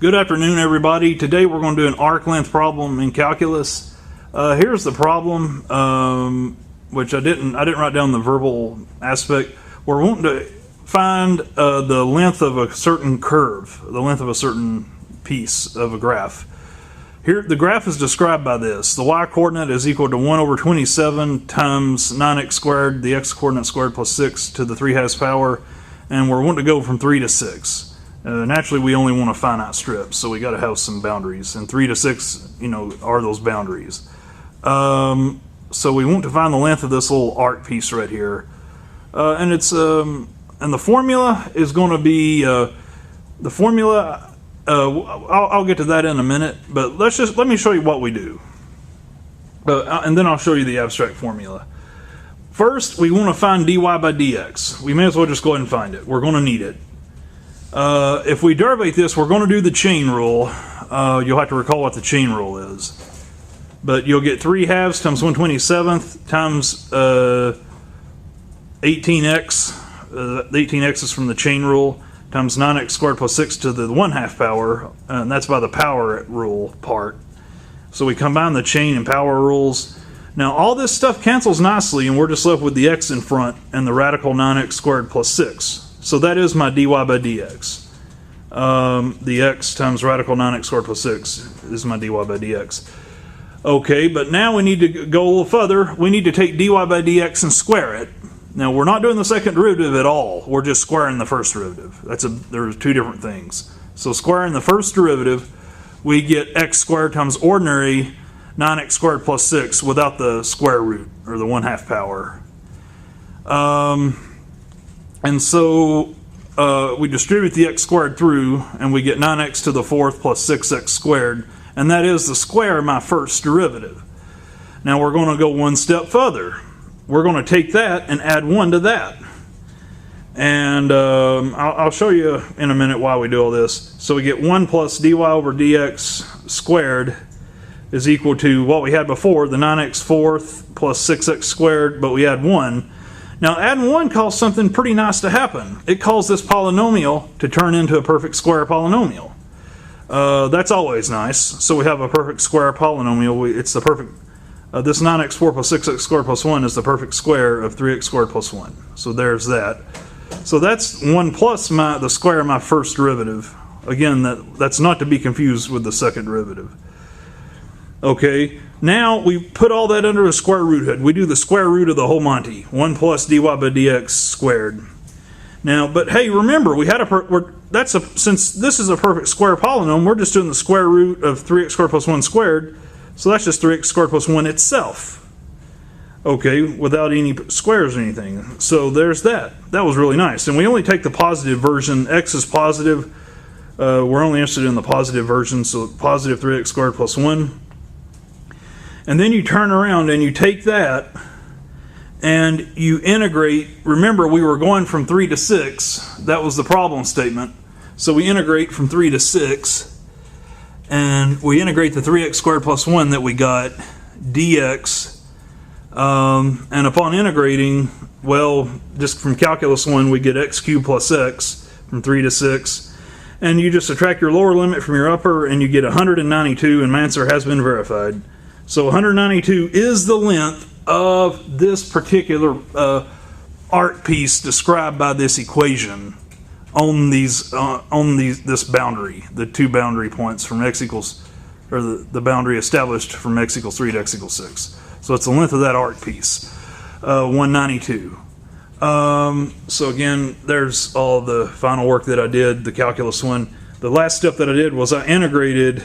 Good afternoon, everybody. Today we're going to do an arc length problem in calculus. Here's the problem, which I didn't write down the verbal aspect. We're wanting to find the length of a certain curve, the length of a certain piece of a graph. Here, the graph is described by this. The y-coordinate is equal to 1 over 27 times 9x squared, the x-coordinate squared plus 6 to the 3/2 power, and we're wanting to go from 3 to 6. Naturally, we only want a finite strip, so we got to have some boundaries, and 3 to 6, are those boundaries. So we want to find the length of this little arc piece right here, and it's and the formula is going to be the formula. I'll get to that in a minute, but let me show you what we do, and then I'll show you the abstract formula. First, we want to find dy by dx. We may as well just go ahead and find it. We're going to need it. If we derivate this, we're going to do the chain rule. You'll have to recall what the chain rule is. But you'll get 3/2 times 1/27 times 18x. The 18x is from the chain rule, times 9x squared plus 6 to the 1/2 power. And that's by the power rule part. So we combine the chain and power rules. Now all this stuff cancels nicely, and we're just left with the x in front and the radical 9x squared plus 6. So that is my dy by dx. The x times radical 9x squared plus 6 is my dy by dx. Okay, but now we need to go a little further. We need to take dy by dx and square it. Now we're not doing the second derivative at all. We're just squaring the first derivative. There's two different things. So squaring the first derivative, we get x squared times ordinary 9x squared plus 6 without the square root, or the 1/2 power. And so we distribute the x squared through, and we get 9x to the 4th plus 6x squared, and that is the square of my first derivative. Now we're going to go one step further. We're going to take that and add 1 to that. And I'll show you in a minute why we do all this. So we get 1 plus dy over dx squared is equal to what we had before, the 9x 4th plus 6x squared, but we add 1. Now adding 1 caused something pretty nice to happen. It caused this polynomial to turn into a perfect square polynomial. That's always nice. So we have a perfect square polynomial. It's the perfect, this 9x 4 plus 6x squared plus 1 is the perfect square of 3x squared plus 1. So there's that. So that's 1 plus the square of my first derivative. Again, that's not to be confused with the second derivative. Okay, now we put all that under a square root hood. We do the square root of the whole Monty. 1 plus dy by dx squared. Now, but hey, remember, since this is a perfect square polynomial, we're just doing the square root of 3x squared plus 1 squared. So that's just 3x squared plus 1 itself. Okay, without any squares or anything. So there's that. That was really nice. And we only take the positive version. X is positive. We're only interested in the positive version, so positive 3x squared plus 1. And then you turn around and you take that and you integrate. Remember, we were going from 3 to 6. That was the problem statement. So we integrate from 3 to 6. And we integrate the 3x squared plus 1 that we got, dx. And upon integrating, well, just from calculus 1, we get x cubed plus x from 3 to 6. And you just subtract your lower limit from your upper, and you get 192, and my answer has been verified. So 192 is the length of this particular arc piece described by this equation on this boundary, the two boundary points from x equals, or the boundary established from x equals 3 to x equals 6. So it's the length of that arc piece, 192. So again, there's all the final work that I did, the calculus one. The last step that I did was I integrated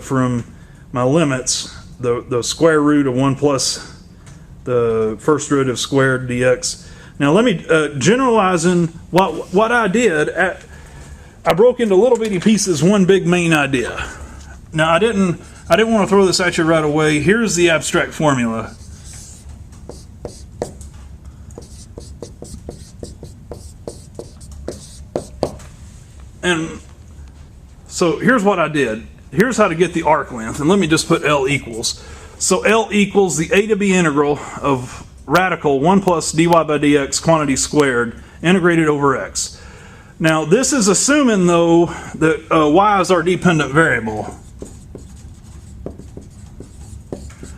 from my limits the square root of 1 plus the first derivative squared dx. Now let me generalizing what I did. I broke into little bitty pieces one big main idea. Now I didn't want to throw this at you right away. Here's the abstract formula. And so here's what I did. Here's how to get the arc length, and let me just put L equals. So L equals the a to b integral of radical 1 plus dy by dx quantity squared integrated over x. Now this is assuming though that y is our dependent variable.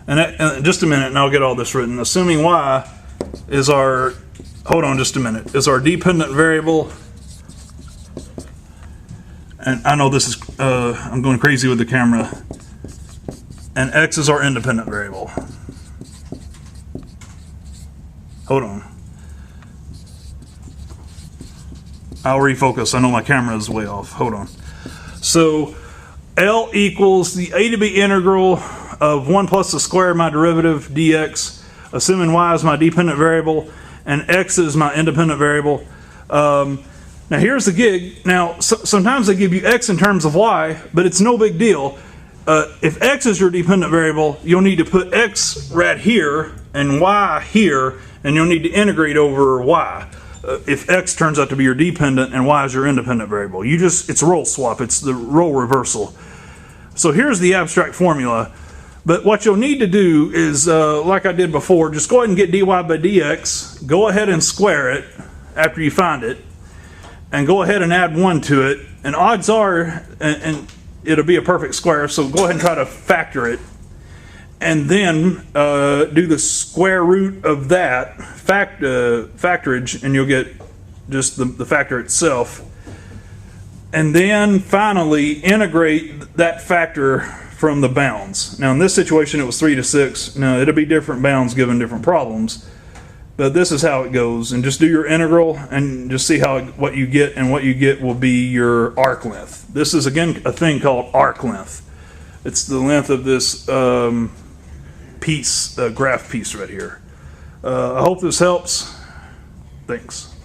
And just a minute and I'll get all this written. Assuming y is our, hold on just a minute, is our dependent variable. And I know this is, I'm going crazy with the camera. And x is our independent variable. Hold on. I'll refocus. I know my camera is way off. Hold on. So L equals the a to b integral of 1 plus the square of my derivative dx, assuming y is my dependent variable and x is my independent variable. Now here's the gig. Now sometimes they give you x in terms of y, but it's no big deal. If x is your dependent variable, you'll need to put x right here and y here, and you'll need to integrate over y. If x turns out to be your dependent and y is your independent variable. It's a role swap, it's the role reversal. So here's the abstract formula, but what you'll need to do is, like I did before, just go ahead and get dy by dx, go ahead and square it after you find it, and go ahead and add 1 to it, and odds are, and it'll be a perfect square, so go ahead and try to factor it. And then do the square root of that factorage, and you'll get just the factor itself. And then finally integrate that factor from the bounds. Now in this situation it was 3 to 6. Now it'll be different bounds given different problems, but this is how it goes. And just do your integral and just see what you get, and what you get will be your arc length. This is again a thing called arc length. It's the length of this graph piece right here. I hope this helps. Thanks.